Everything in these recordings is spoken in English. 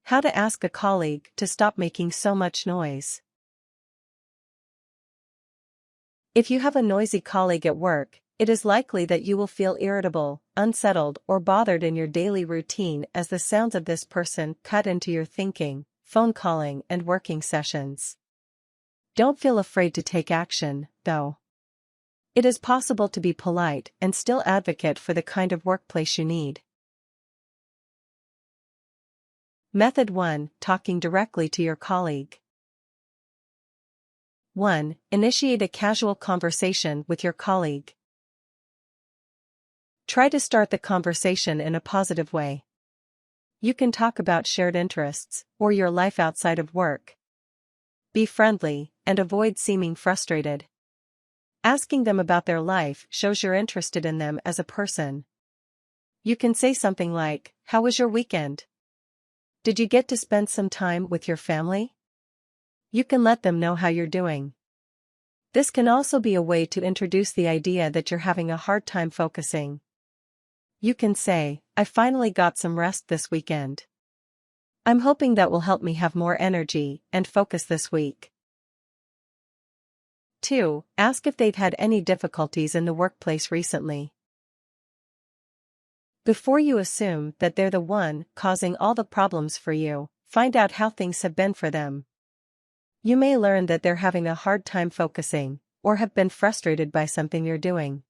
How to ask a colleague to stop making so much noise. If you have a noisy colleague at work, it is likely that you will feel irritable, unsettled, or bothered in your daily routine as the sounds of this person cut into your thinking, phone calling, and working sessions. Don't feel afraid to take action, though. It is possible to be polite and still advocate for the kind of workplace you need. Method 1. Talking directly to your colleague. 1. Initiate a casual conversation with your colleague. Try to start the conversation in a positive way. You can talk about shared interests, or your life outside of work. Be friendly, and avoid seeming frustrated. Asking them about their life shows you're interested in them as a person. You can say something like, "How was your weekend? Did you get to spend some time with your family?" You can let them know how you're doing. This can also be a way to introduce the idea that you're having a hard time focusing. You can say, "I finally got some rest this weekend. I'm hoping that will help me have more energy and focus this week." 2. Ask if they've had any difficulties in the workplace recently. Before you assume that they're the one causing all the problems for you, find out how things have been for them. You may learn that they're having a hard time focusing, or have been frustrated by something you're doing.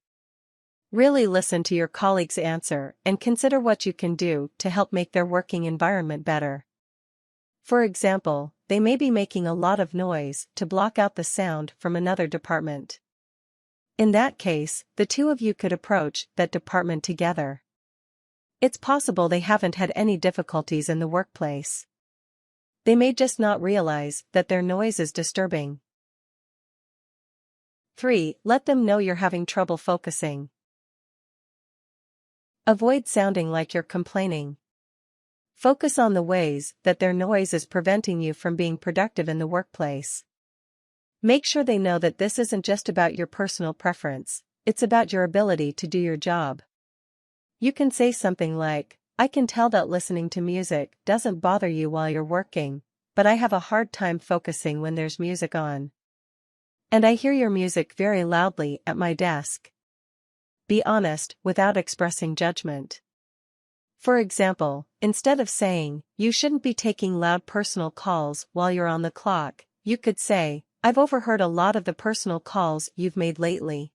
Really listen to your colleague's answer and consider what you can do to help make their working environment better. For example, they may be making a lot of noise to block out the sound from another department. In that case, the two of you could approach that department together. It's possible they haven't had any difficulties in the workplace. They may just not realize that their noise is disturbing. 3. Let them know you're having trouble focusing. Avoid sounding like you're complaining. Focus on the ways that their noise is preventing you from being productive in the workplace. Make sure they know that this isn't just about your personal preference, it's about your ability to do your job. You can say something like, "I can tell that listening to music doesn't bother you while you're working, but I have a hard time focusing when there's music on. And I hear your music very loudly at my desk." Be honest without expressing judgment. For example, instead of saying, "You shouldn't be taking loud personal calls while you're on the clock," you could say, "I've overheard a lot of the personal calls you've made lately.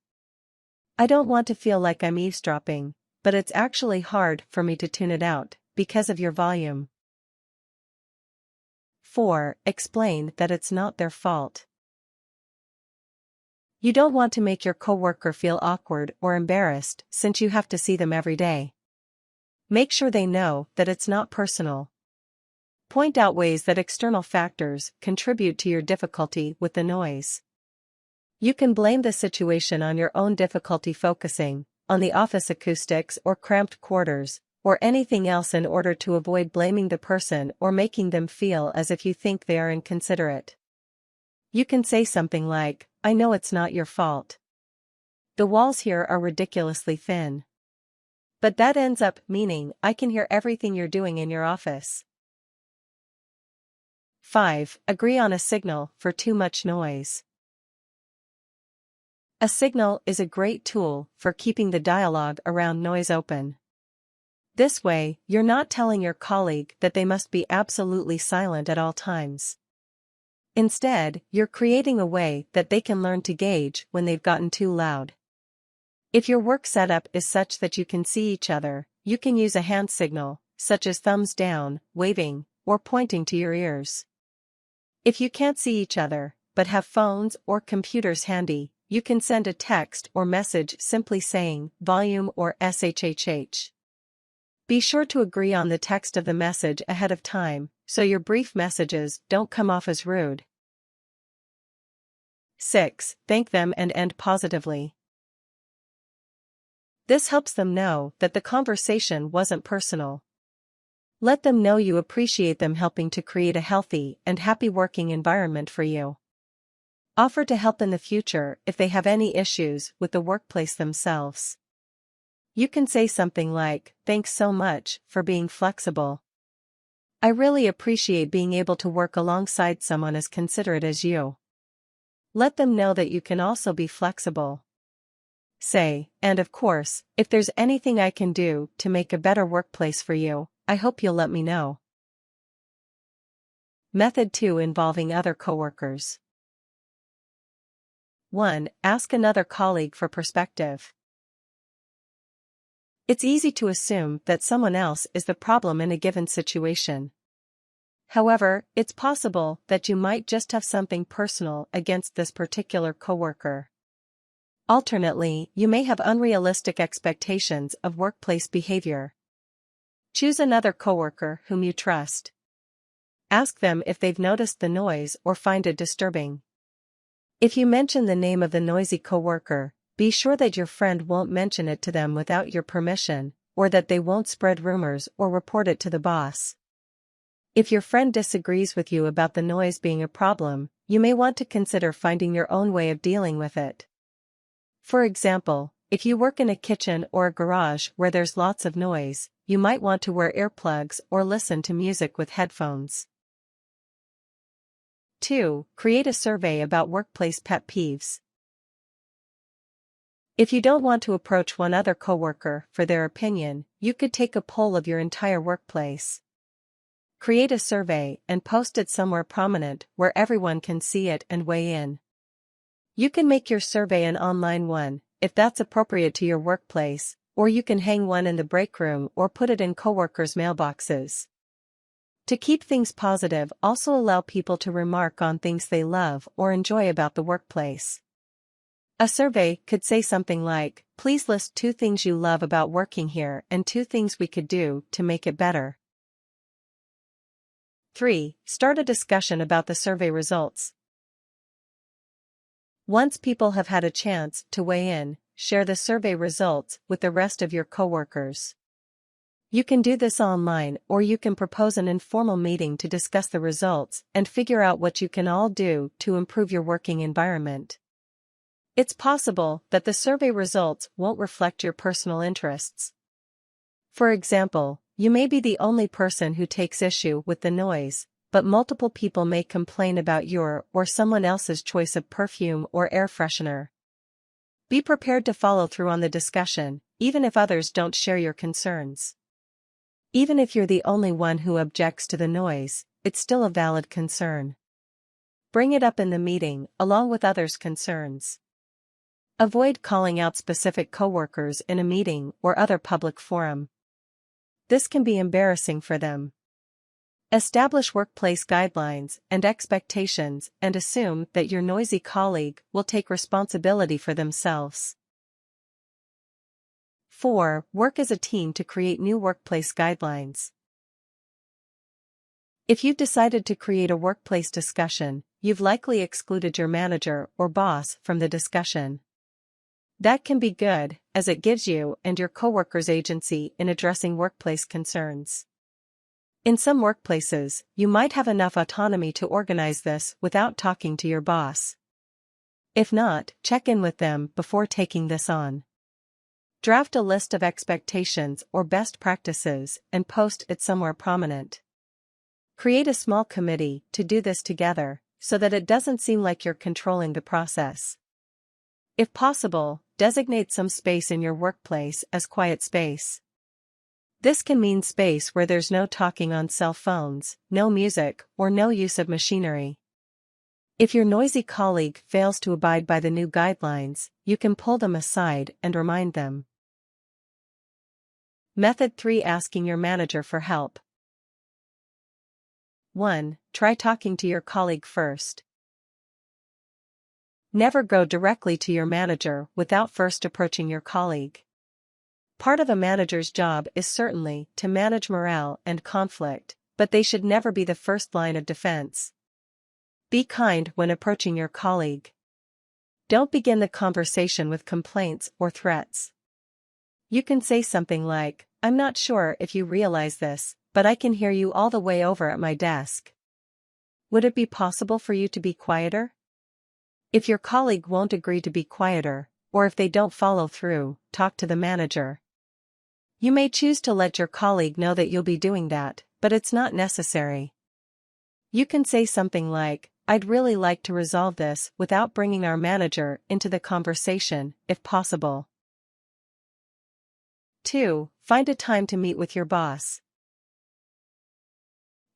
I don't want to feel like I'm eavesdropping, but it's actually hard for me to tune it out because of your volume." 4. Explain that it's not their fault. You don't want to make your coworker feel awkward or embarrassed since you have to see them every day. Make sure they know that it's not personal. Point out ways that external factors contribute to your difficulty with the noise. You can blame the situation on your own difficulty focusing, on the office acoustics or cramped quarters, or anything else in order to avoid blaming the person or making them feel as if you think they are inconsiderate. You can say something like, "I know it's not your fault. The walls here are ridiculously thin. But that ends up meaning I can hear everything you're doing in your office." 5. Agree on a signal for too much noise. A signal is a great tool for keeping the dialogue around noise open. This way, you're not telling your colleague that they must be absolutely silent at all times. Instead, you're creating a way that they can learn to gauge when they've gotten too loud. If your work setup is such that you can see each other, you can use a hand signal, such as thumbs down, waving, or pointing to your ears. If you can't see each other, but have phones or computers handy, you can send a text or message simply saying volume or SHHH. Be sure to agree on the text of the message ahead of time, so your brief messages don't come off as rude. 6. Thank them and end positively. This helps them know that the conversation wasn't personal. Let them know you appreciate them helping to create a healthy and happy working environment for you. Offer to help in the future if they have any issues with the workplace themselves. You can say something like, "Thanks so much for being flexible. I really appreciate being able to work alongside someone as considerate as you. Let them know that you can also be flexible. Say, and of course, if there's anything I can do to make a better workplace for you, I hope you'll let me know. Method 2 involving other coworkers. 1. Ask another colleague for perspective. It's easy to assume that someone else is the problem in a given situation. However, it's possible that you might just have something personal against this particular coworker. Alternately, you may have unrealistic expectations of workplace behavior. Choose another coworker whom you trust. Ask them if they've noticed the noise or find it disturbing. If you mention the name of the noisy coworker, be sure that your friend won't mention it to them without your permission, or that they won't spread rumors or report it to the boss. If your friend disagrees with you about the noise being a problem, you may want to consider finding your own way of dealing with it. For example, if you work in a kitchen or a garage where there's lots of noise, you might want to wear earplugs or listen to music with headphones. 2. Create a survey about workplace pet peeves. If you don't want to approach one other coworker for their opinion, you could take a poll of your entire workplace. Create a survey and post it somewhere prominent where everyone can see it and weigh in. You can make your survey an online one, if that's appropriate to your workplace, or you can hang one in the break room or put it in coworkers' mailboxes. To keep things positive, also allow people to remark on things they love or enjoy about the workplace. A survey could say something like, "Please list 2 things you love about working here and 2 things we could do to make it better." 3. Start a discussion about the survey results. Once people have had a chance to weigh in, share the survey results with the rest of your coworkers. You can do this online, or you can propose an informal meeting to discuss the results and figure out what you can all do to improve your working environment. It's possible that the survey results won't reflect your personal interests. For example, you may be the only person who takes issue with the noise, but multiple people may complain about your or someone else's choice of perfume or air freshener. Be prepared to follow through on the discussion, even if others don't share your concerns. Even if you're the only one who objects to the noise, it's still a valid concern. Bring it up in the meeting, along with others' concerns. Avoid calling out specific coworkers in a meeting or other public forum. This can be embarrassing for them. Establish workplace guidelines and expectations and assume that your noisy colleague will take responsibility for themselves. 4. Work as a team to create new workplace guidelines. If you've decided to create a workplace discussion, you've likely excluded your manager or boss from the discussion. That can be good, as it gives you and your coworkers agency in addressing workplace concerns. In some workplaces, you might have enough autonomy to organize this without talking to your boss. If not, check in with them before taking this on. Draft a list of expectations or best practices and post it somewhere prominent. Create a small committee to do this together, so that it doesn't seem like you're controlling the process. If possible, designate some space in your workplace as quiet space. This can mean space where there's no talking on cell phones, no music, or no use of machinery. If your noisy colleague fails to abide by the new guidelines, you can pull them aside and remind them. Method 3: Asking your manager for help. 1. Try talking to your colleague first. Never go directly to your manager without first approaching your colleague. Part of a manager's job is certainly to manage morale and conflict, but they should never be the first line of defense. Be kind when approaching your colleague. Don't begin the conversation with complaints or threats. You can say something like, "I'm not sure if you realize this, but I can hear you all the way over at my desk. Would it be possible for you to be quieter?" If your colleague won't agree to be quieter, or if they don't follow through, talk to the manager. You may choose to let your colleague know that you'll be doing that, but it's not necessary. You can say something like, "I'd really like to resolve this without bringing our manager into the conversation, if possible." 2. Find a time to meet with your boss.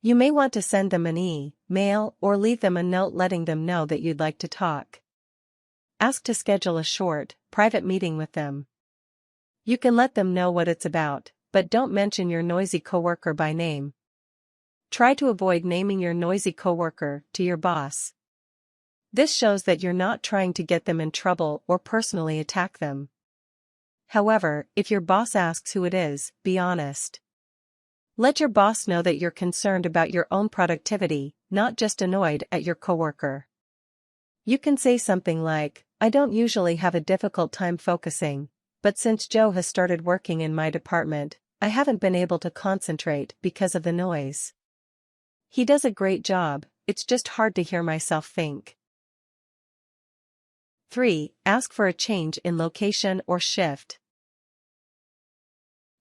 You may want to send them an email or leave them a note letting them know that you'd like to talk. Ask to schedule a short, private meeting with them. You can let them know what it's about, but don't mention your noisy coworker by name. Try to avoid naming your noisy coworker to your boss. This shows that you're not trying to get them in trouble or personally attack them. However, if your boss asks who it is, be honest. Let your boss know that you're concerned about your own productivity, not just annoyed at your coworker. You can say something like, "I don't usually have a difficult time focusing, but since Joe has started working in my department, I haven't been able to concentrate because of the noise. He does a great job, it's just hard to hear myself think." 3. Ask for a change in location or shift.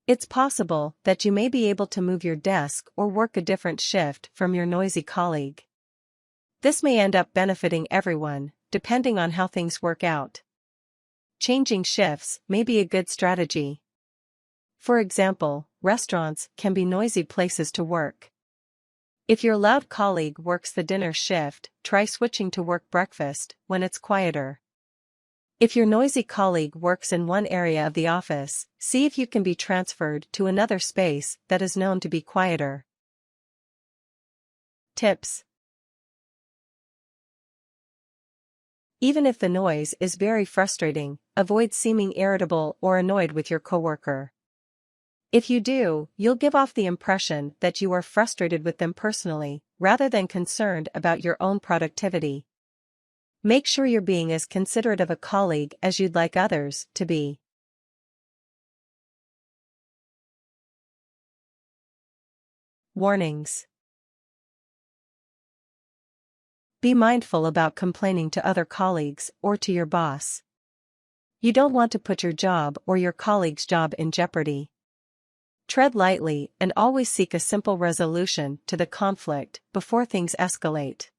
It's possible that you may be able to move your desk or work a different shift from your noisy colleague. This may end up benefiting everyone, depending on how things work out. Changing shifts may be a good strategy. For example, restaurants can be noisy places to work. If your loud colleague works the dinner shift, try switching to work breakfast when it's quieter. If your noisy colleague works in one area of the office, see if you can be transferred to another space that is known to be quieter. Tips. Even if the noise is very frustrating, avoid seeming irritable or annoyed with your coworker. If you do, you'll give off the impression that you are frustrated with them personally, rather than concerned about your own productivity. Make sure you're being as considerate of a colleague as you'd like others to be. Warnings. Be mindful about complaining to other colleagues or to your boss. You don't want to put your job or your colleague's job in jeopardy. Tread lightly and always seek a simple resolution to the conflict before things escalate.